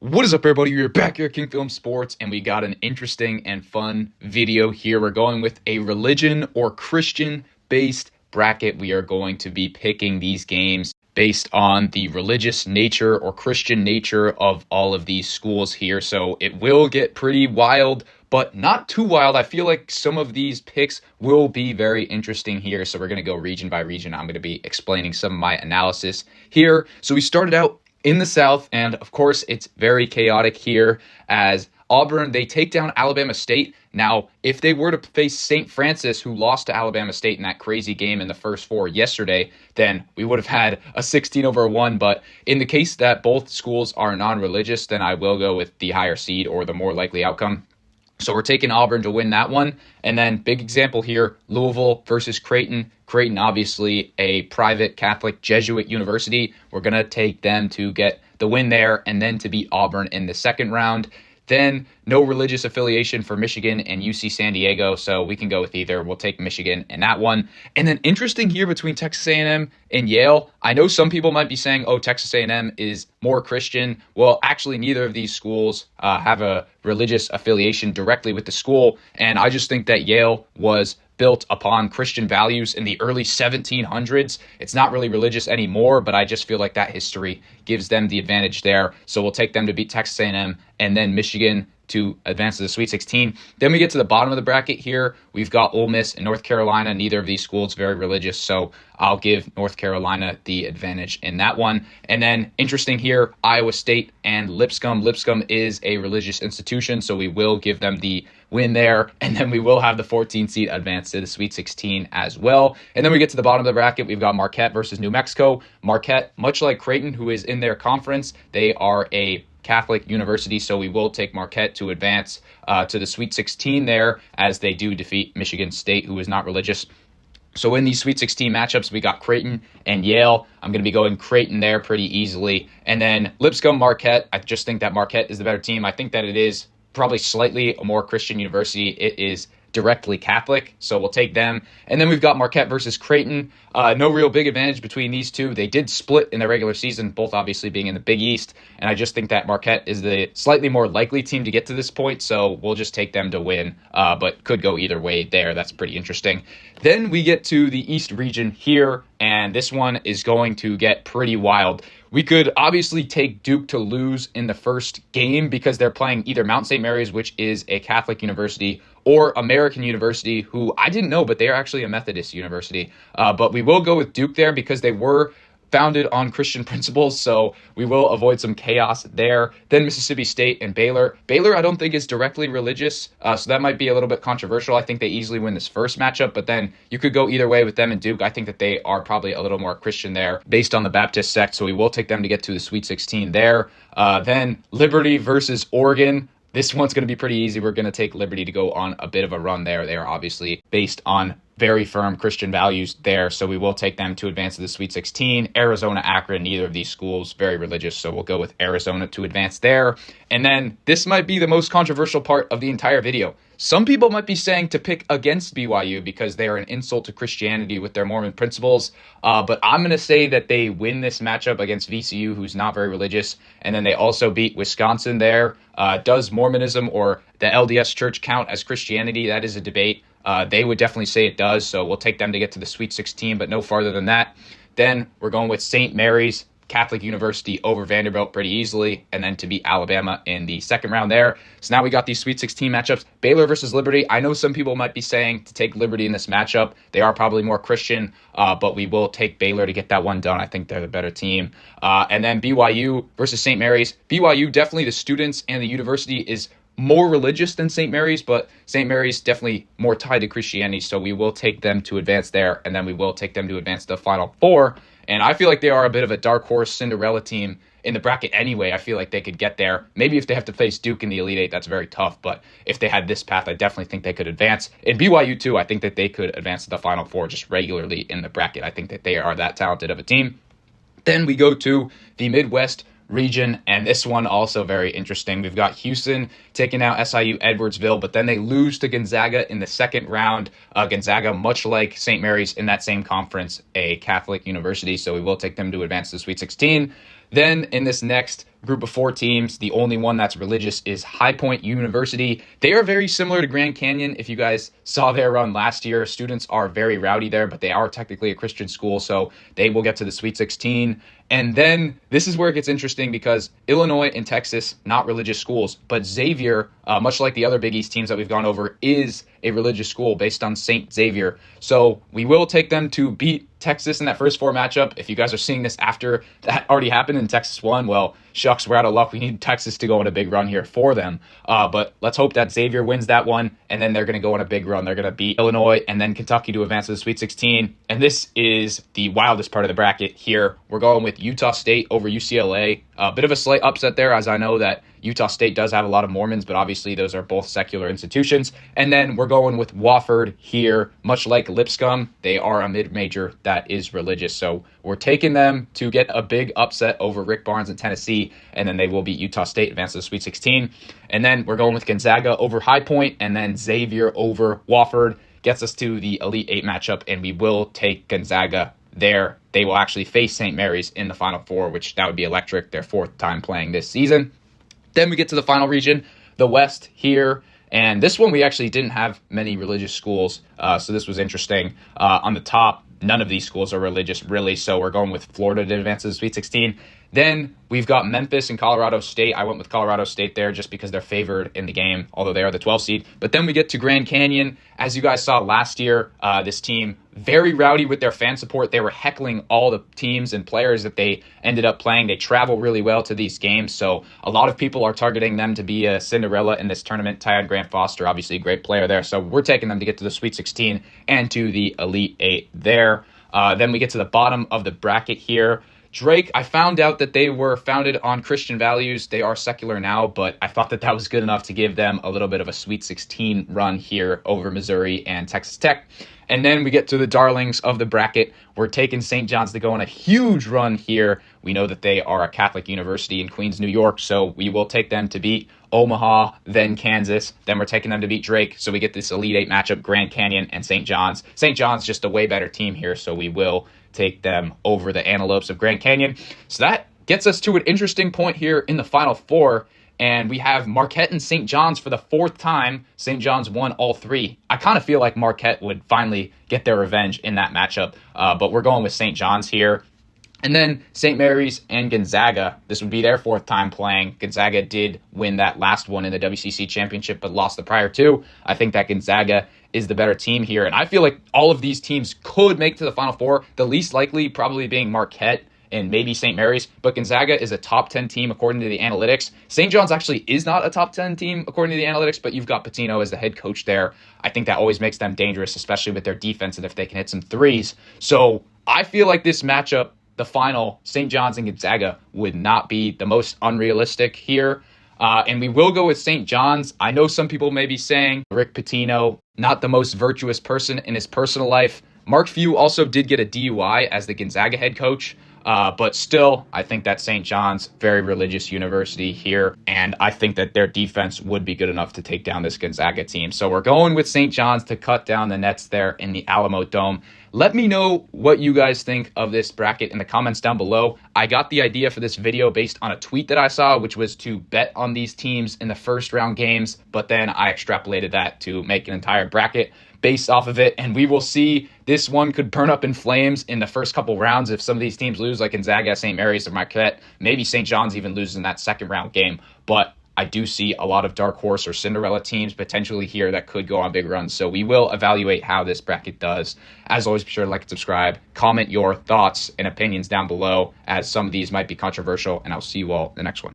What is up, everybody? We're back here at King Film Sports, and we got an interesting and fun video here. We're going with a religion or Christian-based bracket. We are going to be picking these games based on the religious nature or Christian nature of all of these schools here. So it will get pretty wild, but not too wild. I feel like some of these picks will be very interesting here. So we're going to go region by region. I'm going to be explaining some of my analysis here. So we started out in the South, and of course, it's very chaotic here as Auburn, they take down Alabama State. Now, if they were to face St. Francis, who lost to Alabama State in that crazy game in the first four yesterday, then we would have had a 16-1. But in the case that both schools are non-religious, then I will go with the higher seed or the more likely outcome. So we're taking Auburn to win that one. And then big example here, Louisville versus Creighton. Creighton, obviously a private Catholic Jesuit university. We're going to take them to get the win there and then to beat Auburn in the second round. Then no religious affiliation for Michigan and UC San Diego, so we can go with either. We'll take Michigan in that one. And then interesting here between Texas A&M and Yale. I know some people might be saying, oh, Texas A&M is more Christian. Well, actually, neither of these schools have a religious affiliation directly with the school, and I just think that Yale was built upon Christian values in the early 1700s. It's not really religious anymore, but I just feel like that history gives them the advantage there. So we'll take them to beat Texas A&M and then Michigan to advance to the Sweet 16. Then we get to the bottom of the bracket here. We've got Ole Miss and North Carolina. Neither of these schools very religious, so I'll give North Carolina the advantage in that one. And then interesting here, Iowa State and Lipscomb. Lipscomb is a religious institution, so we will give them the win there. And then we will have the 14 seed advance to the Sweet 16 as well. And then we get to the bottom of the bracket. We've got Marquette versus New Mexico. Marquette, much like Creighton, who is in their conference, they are a Catholic university, so we will take Marquette to advance to the Sweet 16 there as they do defeat Michigan State, who is not religious. So in these Sweet 16 matchups, we got Creighton and Yale. I'm going to be going Creighton there pretty easily. And then Lipscomb, Marquette. I just think that Marquette is the better team. I think that it is probably slightly a more Christian university. It is directly Catholic, so we'll take them. And then we've got Marquette versus Creighton. No real big advantage between these two. They did split in the regular season, both obviously being in the Big East, and I just think that Marquette is the slightly more likely team to get to this point, so we'll just take them to win, but could go either way there. That's pretty interesting. Then we get to the East region here, and this one is going to get pretty wild. We could obviously take Duke to lose in the first game because they're playing either Mount St. Mary's, which is a Catholic university, or American University, who I didn't know, but they are actually a Methodist university. But we will go with Duke there because they were founded on Christian principles, so we will avoid some chaos there. Then Mississippi State and Baylor. Baylor, I don't think, is directly religious, so that might be a little bit controversial. I think they easily win this first matchup, but then you could go either way with them and Duke. I think that they are probably a little more Christian there based on the Baptist sect, so we will take them to get to the Sweet 16 there. Then Liberty versus Oregon. This one's going to be pretty easy. We're going to take Liberty to go on a bit of a run there. They are obviously based on very firm Christian values there, so we will take them to advance to the Sweet 16. Arizona, Akron, neither of these schools very religious, so we'll go with Arizona to advance there. And then this might be the most controversial part of the entire video. Some people might be saying to pick against BYU because they are an insult to Christianity with their Mormon principles, but I'm going to say that they win this matchup against VCU, who's not very religious, and then they also beat Wisconsin there. Does Mormonism or the LDS Church count as Christianity? That is a debate. They would definitely say it does, so we'll take them to get to the Sweet 16, but no farther than that. Then we're going with St. Mary's Catholic University over Vanderbilt pretty easily, and then to beat Alabama in the second round there. So now we got these Sweet 16 matchups. Baylor versus Liberty. I know some people might be saying to take Liberty in this matchup. They are probably more Christian, but we will take Baylor to get that one done. I think they're the better team. And then BYU versus St. Mary's. BYU, definitely the students and the university is more religious than St. Mary's, but St. Mary's definitely more tied to Christianity, so we will take them to advance there, and then we will take them to advance to the Final Four. And I feel like they are a bit of a dark horse Cinderella team in the bracket anyway. I feel like they could get there. Maybe if they have to face Duke in the Elite Eight, that's very tough, but if they had this path, I definitely think they could advance. And BYU too, I think that they could advance to the Final Four just regularly in the bracket. I think that they are that talented of a team. Then we go to the Midwest region, and this one also very interesting. We've got Houston taking out SIU Edwardsville, but then they lose to Gonzaga in the second round. Gonzaga, much like St. Mary's in that same conference, a Catholic university, so we will take them to advance to the Sweet 16. Then in this next group of 4 teams. The only one that's religious is High Point University. They are very similar to Grand Canyon. If you guys saw their run last year, students are very rowdy there, but they are technically a Christian school, so they will get to the Sweet 16. And then this is where it gets interesting because Illinois and Texas, not religious schools, but Xavier, much like the other Big East teams that we've gone over, is a religious school based on St. Xavier. So we will take them to beat Texas in that first 4 matchup. If you guys are seeing this after that already happened and Texas won, well, shucks, we're out of luck. We need Texas to go on a big run here for them. But let's hope that Xavier wins that one, and then they're going to go on a big run. They're going to beat Illinois and then Kentucky to advance to the Sweet 16. And this is the wildest part of the bracket here. We're going with Utah State over UCLA. A bit of a slight upset there, as I know that Utah State does have a lot of Mormons, but obviously those are both secular institutions. And then we're going with Wofford here, much like Lipscomb. They are a mid-major that is religious. So we're taking them to get a big upset over Rick Barnes in Tennessee, and then they will beat Utah State, advance to the Sweet 16. And then we're going with Gonzaga over High Point, and then Xavier over Wofford gets us to the Elite 8 matchup, and we will take Gonzaga there. They will actually face St. Mary's in the Final Four, which that would be electric, their 4th time playing this season. Then we get to the final region, the West here. And this one, we actually didn't have many religious schools, so this was interesting. On the top, none of these schools are religious, really, so we're going with Florida to advance to the Sweet 16. Then we've got Memphis and Colorado State. I went with Colorado State there just because they're favored in the game, although they are the 12th seed. But then we get to Grand Canyon. As you guys saw last year, this team, very rowdy with their fan support. They were heckling all the teams and players that they ended up playing. They travel really well to these games, so a lot of people are targeting them to be a Cinderella in this tournament. Tyon Grant Foster, obviously a great player there, so we're taking them to get to the Sweet 16 and to the Elite 8 there. Then we get to the bottom of the bracket here. Drake, I found out that they were founded on Christian values. They are secular now, but I thought that that was good enough to give them a little bit of a Sweet 16 run here over Missouri and Texas Tech. And then we get to the darlings of the bracket. We're taking St. John's to go on a huge run here. We know that they are a Catholic university in Queens, New York, so we will take them to beat Omaha, then Kansas. Then we're taking them to beat Drake, so we get this Elite 8 matchup, Grand Canyon and St. John's. St. John's just a way better team here, so we will take them over the Antelopes of Grand Canyon. So that gets us to an interesting point here in the Final Four. And we have Marquette and St. John's for the 4th time. St. John's won all 3. I kind of feel like Marquette would finally get their revenge in that matchup. But we're going with St. John's here. And then St. Mary's and Gonzaga. This would be their 4th time playing. Gonzaga did win that last one in the WCC championship, but lost the prior 2. I think that Gonzaga is the better team here. And I feel like all of these teams could make to the Final Four. The least likely probably being Marquette and maybe St. Mary's, but Gonzaga is a top 10 team according to the analytics. St. John's actually is not a top 10 team according to the analytics, but you've got Pitino as the head coach there. I think that always makes them dangerous, especially with their defense and if they can hit some threes. So I feel like this matchup, the final, St. John's and Gonzaga, would not be the most unrealistic here. And we will go with St. John's. I know some people may be saying Rick Pitino, not the most virtuous person in his personal life. Mark Few also did get a DUI as the Gonzaga head coach. But still, I think that St. John's, very religious university here, and I think that their defense would be good enough to take down this Gonzaga team. So we're going with St. John's to cut down the nets there in the Alamo Dome. Let me know what you guys think of this bracket in the comments down below. I got the idea for this video based on a tweet that I saw, which was to bet on these teams in the first round games, but then I extrapolated that to make an entire bracket based off of it, and we will see. This one could burn up in flames in the first couple rounds if some of these teams lose, like Gonzaga, St. Mary's, or Marquette. Maybe St. John's even loses in that second round game, but I do see a lot of dark horse or Cinderella teams potentially here that could go on big runs. So we will evaluate how this bracket does. As always, be sure to like and subscribe. Comment your thoughts and opinions down below, as some of these might be controversial, and I'll see you all in the next one.